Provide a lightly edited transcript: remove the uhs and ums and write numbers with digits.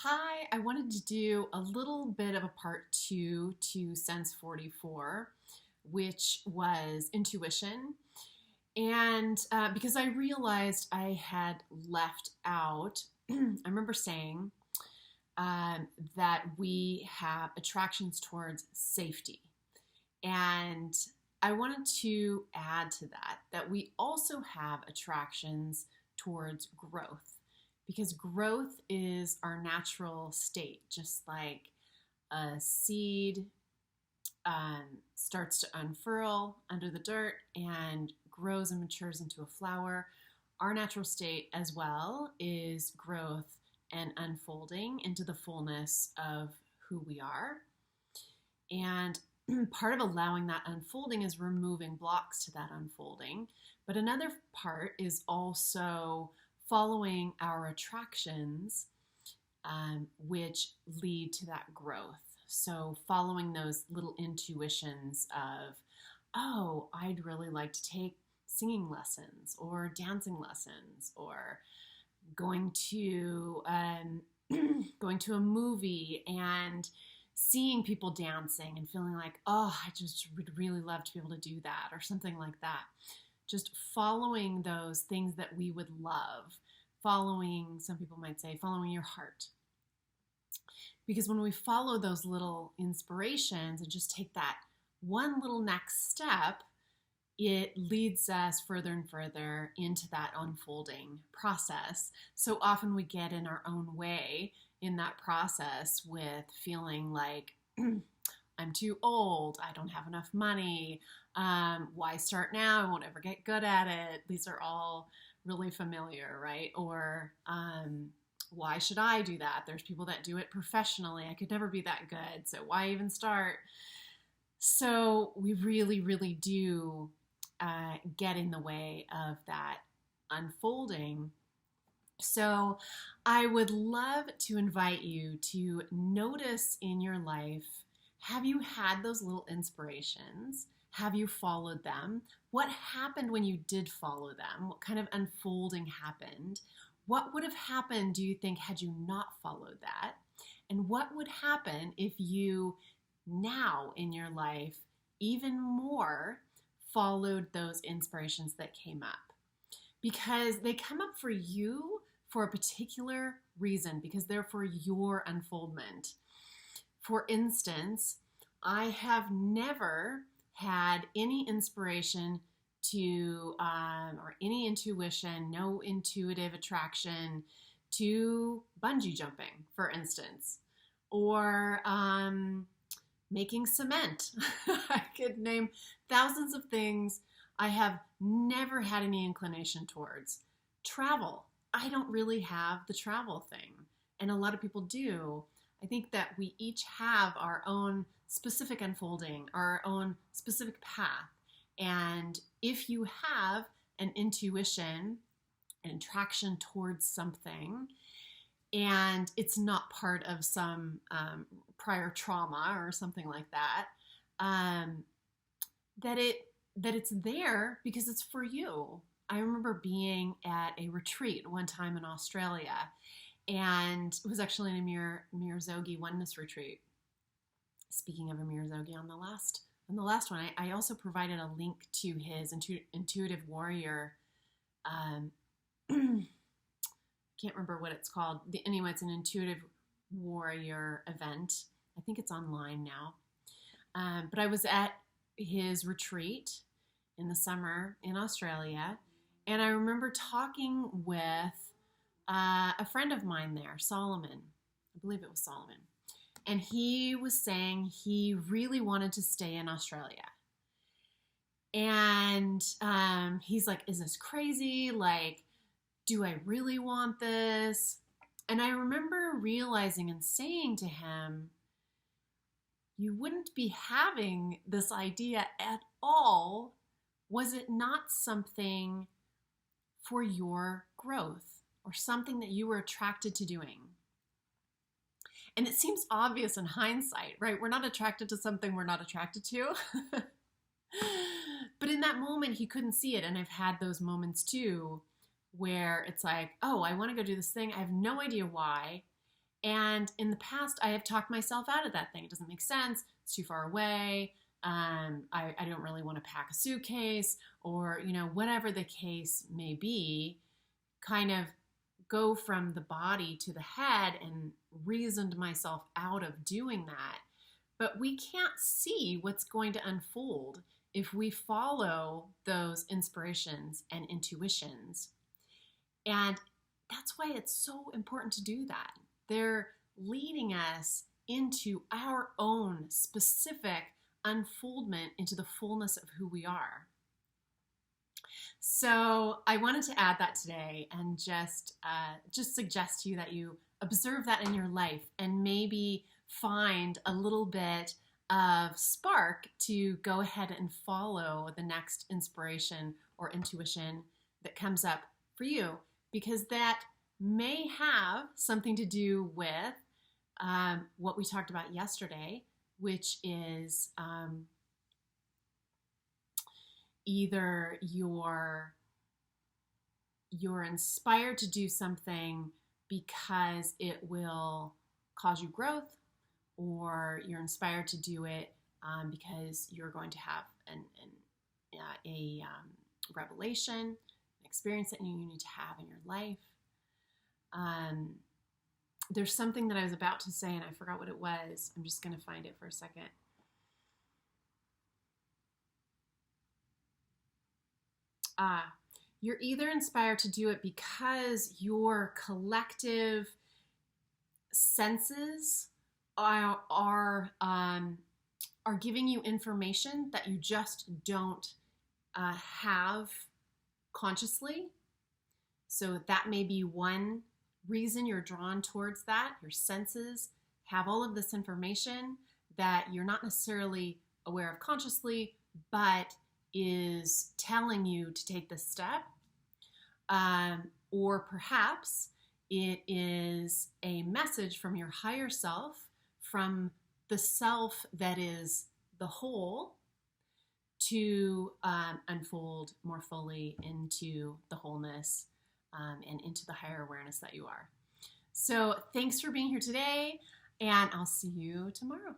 Hi, I wanted to do a little bit of a part two to Sense 44, which was intuition. And because I realized I had left out, I remember saying that we have attractions towards safety. And I wanted to add to that we also have attractions towards growth because growth is our natural state, just like a seed starts to unfurl under the dirt and grows and matures into a flower. Our natural state as well is growth and unfolding into the fullness of who we are. And part of allowing that unfolding is removing blocks to that unfolding. But another part is also following our attractions, which lead to that growth. So following those little intuitions of, oh, I'd really like to take singing lessons or dancing lessons or going to going to a movie and seeing people dancing and feeling like, oh, I just would really love to be able to do that or something like that. Just following those things that we would love, following, some people might say, following your heart. Because when we follow those little inspirations and just take that one little next step, it leads us further and further into that unfolding process. So often we get in our own way in that process with feeling like I'm too old, I don't have enough money, why start now? I won't ever get good at it. These are all really familiar, right? Or why should I do that? There's people that do it professionally. I could never be that good, so why even start? So we really, really do get in the way of that unfolding. So I would love to invite you to notice in your life, have you had those little inspirations? Have you followed them? What happened when you did follow them? What kind of unfolding happened? What would have happened, do you think, had you not followed that? And what would happen if you now in your life even more followed those inspirations that came up? Because they come up for you for a particular reason, because they're for your unfoldment. For instance, I have never had any inspiration to, or any intuition, no intuitive attraction to bungee jumping, for instance, or making cement. I could name thousands of things I have never had any inclination towards. Travel. I don't really have the travel thing, and a lot of people do. I think that we each have our own specific unfolding, our own specific path. And if you have an intuition, an attraction towards something, and it's not part of some prior trauma or something like that, that it's there because it's for you. I remember being at a retreat one time in Australia, and it was actually an Amir Zogi oneness retreat. Speaking of Amir Zogi, on the last one, I also provided a link to his intuitive warrior. Can't remember what it's called. Anyway, it's an intuitive warrior event. I think it's online now. But I was at his retreat in the summer in Australia, and I remember talking with a friend of mine there, Solomon. I believe it was Solomon. And he was saying he really wanted to stay in Australia. And he's like, is this crazy? Like, do I really want this? And I remember realizing and saying to him, you wouldn't be having this idea at all. Was it not something for your growth or something that you were attracted to doing? And it seems obvious in hindsight, right? We're not attracted to something we're not attracted to. But in that moment, he couldn't see it. And I've had those moments too, where it's like, oh, I want to go do this thing. I have no idea why. And in the past, I have talked myself out of that thing. It doesn't make sense. It's too far away. I don't really want to pack a suitcase, or, whatever the case may be, kind of go from the body to the head and reasoned myself out of doing that. But we can't see what's going to unfold if we follow those inspirations and intuitions. And that's why it's so important to do that. They're leading us into our own specific unfoldment into the fullness of who we are. So I wanted to add that today and just suggest to you that you observe that in your life and maybe find a little bit of spark to go ahead and follow the next inspiration or intuition that comes up for you, because that may have something to do with what we talked about yesterday, which is either you're inspired to do something because it will cause you growth, or you're inspired to do it because you're going to have a revelation, an experience that you need to have in your life. There's something that I was about to say and I forgot what it was. I'm just going to find it for a second. You're either inspired to do it because your collective senses are giving you information that you just don't have consciously. So that may be one reason you're drawn towards that. Your senses have all of this information that you're not necessarily aware of consciously, but is telling you to take this step. Or perhaps it is a message from your higher self, from the self that is the whole, to unfold more fully into the wholeness and into the higher awareness that you are. So thanks for being here today, and I'll see you tomorrow.